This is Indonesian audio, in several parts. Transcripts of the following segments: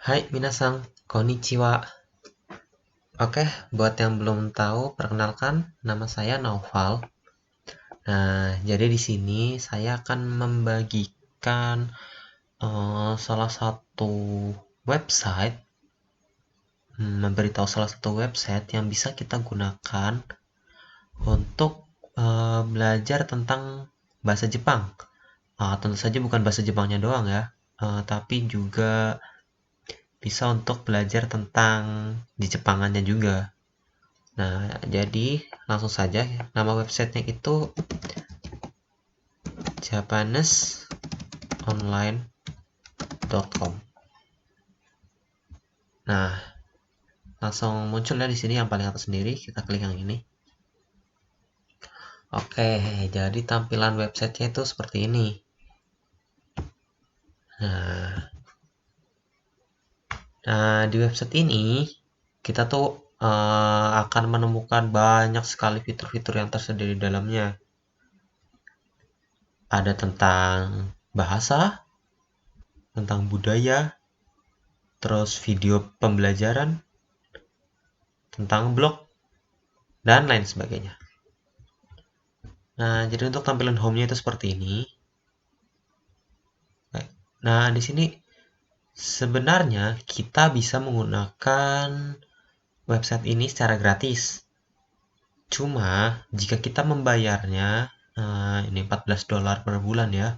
Hai minasang, konnichiwa. Oke, buat yang belum tahu, perkenalkan nama saya Naufal. Nah, jadi di sini saya akan membagikan salah satu website, memberitahu salah satu website yang bisa kita gunakan untuk belajar tentang bahasa Jepang. Tentu saja bukan bahasa Jepangnya doang ya, tapi juga bisa untuk belajar tentang di Jepangannya juga. Nah, jadi langsung saja nama websitenya itu japanesonline.com. Nah, langsung muncul ya di sini yang paling atas sendiri, kita klik yang ini. Oke, jadi tampilan websitenya itu seperti ini. Nah, di website ini kita tuh akan menemukan banyak sekali fitur-fitur yang tersedia di dalamnya. Ada tentang bahasa, tentang budaya, terus video pembelajaran, tentang blog, dan lain sebagainya. Nah, jadi untuk tampilan home-nya itu seperti ini. Nah, di sini sebenarnya kita bisa menggunakan website ini secara gratis. Cuma jika kita membayarnya, ini $14 per bulan ya,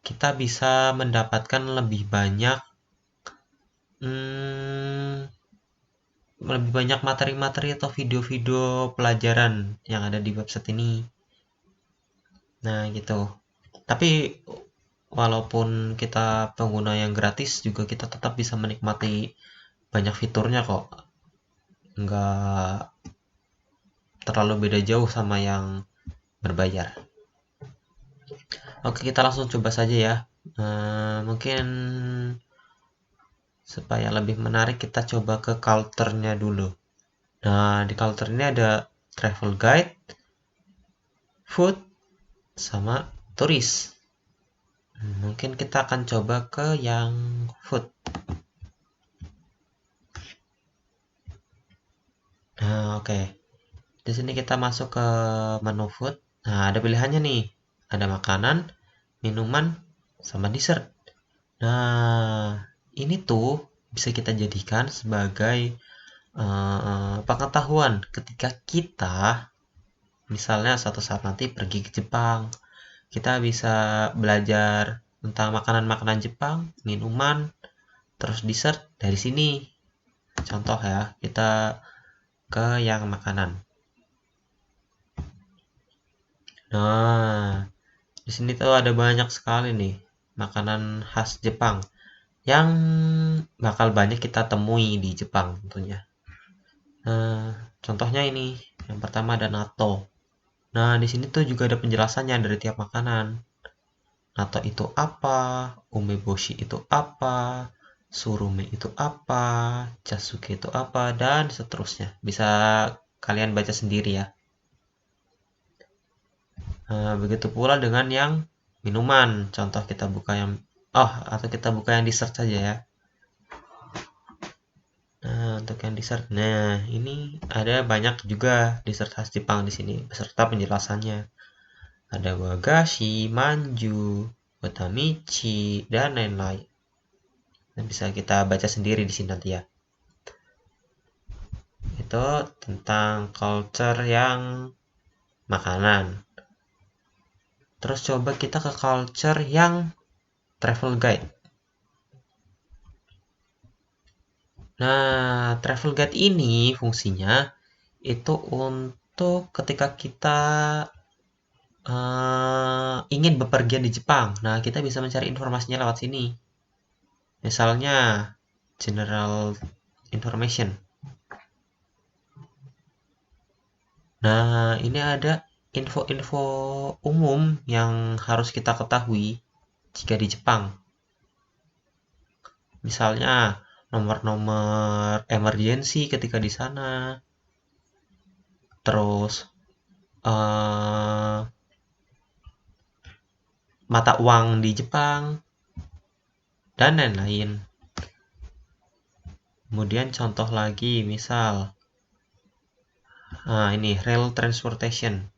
kita bisa mendapatkan lebih banyak materi-materi atau video-video pelajaran yang ada di website ini. Nah, gitu. Tapi walaupun kita pengguna yang gratis juga kita tetap bisa menikmati banyak fiturnya kok. Nggak terlalu beda jauh sama yang berbayar. Oke, kita langsung coba saja ya. Mungkin supaya lebih menarik kita coba ke culture-nya dulu. Nah, di culture ini ada travel guide, food, sama turis. Mungkin kita akan coba ke yang food. Nah, oke. Di sini kita masuk ke menu food. Nah, ada pilihannya nih. Ada makanan, minuman, sama dessert. Nah, ini tuh bisa kita jadikan sebagai pengetahuan ketika kita misalnya suatu saat nanti pergi ke Jepang. Kita bisa belajar tentang makanan-makanan Jepang, minuman, terus dessert dari sini. Contoh ya, kita ke yang makanan. Nah, di sini tuh ada banyak sekali nih makanan khas Jepang yang bakal banyak kita temui di Jepang tentunya. Nah, contohnya ini. Yang pertama ada natto. Nah, di sini tuh juga ada penjelasannya dari tiap makanan. Natto itu apa? Umeboshi itu apa? Surume itu apa? Jasuke itu apa? Dan seterusnya. Bisa kalian baca sendiri ya. Nah, begitu pula dengan yang minuman. Contoh kita buka yang atau kita buka yang dessert saja ya. Nah, untuk yang dessert. Nah, ini ada banyak juga dessert khas Jepang di sini beserta penjelasannya. Ada wagashi, manju, watamichi, dan lain-lain. Nah, bisa kita baca sendiri di sini nanti ya. Itu tentang culture yang makanan. Terus coba kita ke culture yang travel guide. Nah, travel guide ini fungsinya itu untuk ketika kita ingin bepergian di Jepang. Nah, kita bisa mencari informasinya lewat sini. Misalnya, general information. Nah, ini ada info-info umum yang harus kita ketahui jika di Jepang. Misalnya, nomor-nomor emergency ketika di sana. Terus, mata uang di Jepang, dan lain-lain. Kemudian contoh lagi, misal ini rail transportation.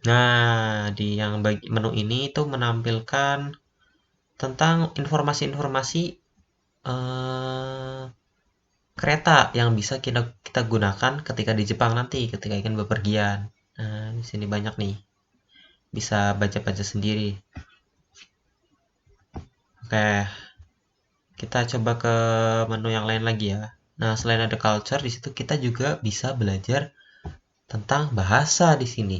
Nah, di yang menu ini itu menampilkan tentang informasi-informasi kereta yang bisa kita gunakan ketika di Jepang nanti, ketika ingin bepergian. Nah, di sini banyak nih, bisa baca-baca sendiri. Oke, kita coba ke menu yang lain lagi ya. Nah, selain ada culture, di situ kita juga bisa belajar tentang bahasa di sini.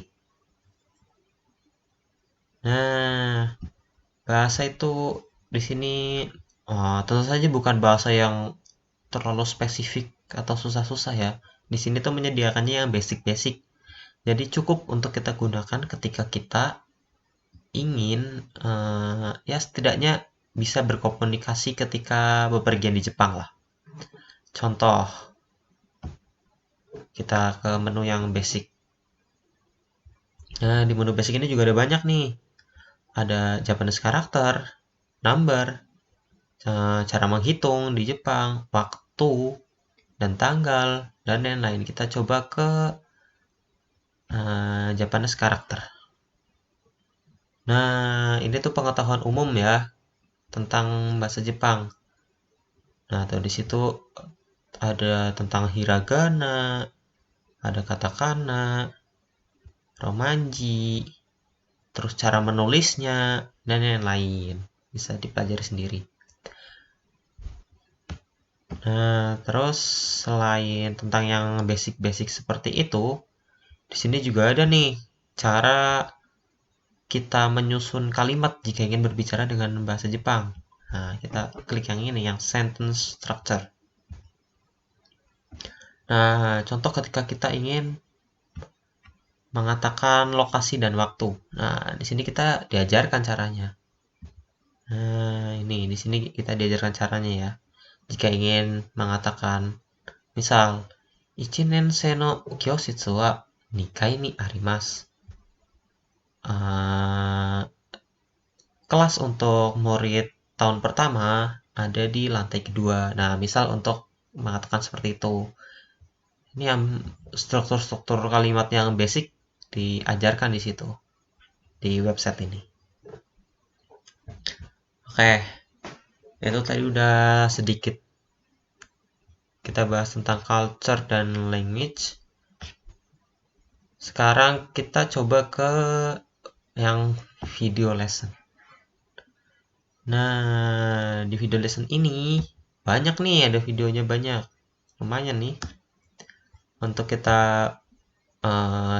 Nah, bahasa itu di sini tentu saja bukan bahasa yang terlalu spesifik atau susah-susah ya. Di sini tuh menyediakannya yang basic-basic. Jadi cukup untuk kita gunakan ketika kita ingin ya setidaknya bisa berkomunikasi ketika bepergian di Jepang lah. Contoh, kita ke menu yang basic. Nah, di menu basic ini juga ada banyak nih. Ada Japanese karakter, number, cara menghitung di Jepang, waktu, dan tanggal, dan lain-lain. Kita coba ke Japanese karakter. Nah, ini tuh pengetahuan umum ya tentang bahasa Jepang. Nah, tuh di situ ada tentang hiragana, ada katakana, romanji, terus cara menulisnya, dan lain-lain. Bisa dipelajari sendiri. Nah, terus selain tentang yang basic-basic seperti itu, di sini juga ada nih cara kita menyusun kalimat jika ingin berbicara dengan bahasa Jepang. Nah, kita klik yang ini, yang sentence structure. Nah, contoh ketika kita ingin mengatakan lokasi dan waktu. Nah, di sini kita diajarkan caranya. Nah, ini di sini kita diajarkan caranya ya. Jika ingin mengatakan, misal, Ichinen no kyoshitsu wa nikai ni arimasu. Kelas untuk murid tahun pertama ada di lantai kedua. Nah, misal untuk mengatakan seperti itu. Ini yang struktur-struktur kalimat yang basic diajarkan di situ, di website ini. Oke, itu tadi udah sedikit kita bahas tentang culture dan language. Sekarang kita coba ke yang video lesson. Nah, di video lesson ini banyak nih, ada videonya banyak. Lumayan nih. Untuk kita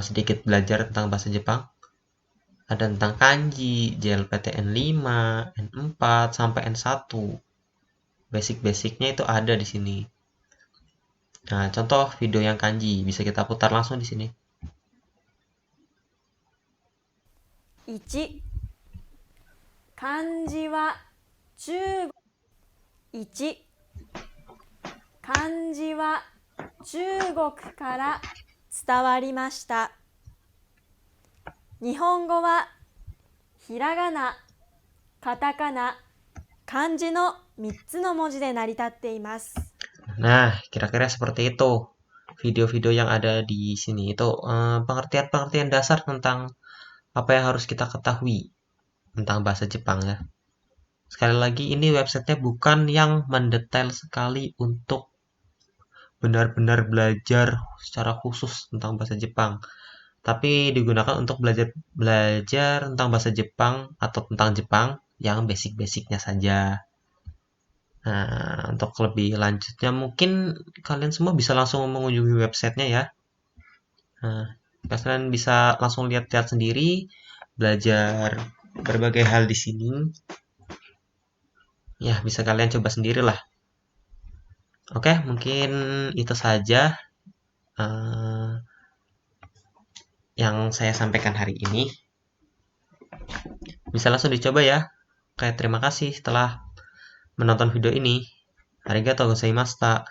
sedikit belajar tentang bahasa Jepang. Ada tentang kanji, JLPTN 5, N4, sampai N1. Basic-basicnya itu ada di sini. Nah, contoh video yang kanji bisa kita putar langsung di sini. 1. 漢字は中国1漢字は中国から伝わりました。日本語はひらがな、カタカナ、漢字の3つの文字で成り立っています。 Nah, kira-kira seperti itu. Video-video yang ada di sini itu pengertian-pengertian dasar tentang apa yang harus kita ketahui tentang bahasa Jepang ya. Sekali lagi, ini websitenya bukan yang mendetail sekali untuk benar-benar belajar secara khusus tentang bahasa Jepang. Tapi digunakan untuk belajar tentang bahasa Jepang atau tentang Jepang yang basic-basicnya saja. Nah, untuk lebih lanjutnya mungkin kalian semua bisa langsung mengunjungi websitenya ya. Nah, kalian bisa langsung lihat-lihat sendiri, belajar berbagai hal di sini. Ya, bisa kalian coba sendirilah. Oke, mungkin itu saja yang saya sampaikan hari ini. Bisa langsung dicoba ya. Oke, terima kasih telah menonton video ini. Arigatou gozaimashita.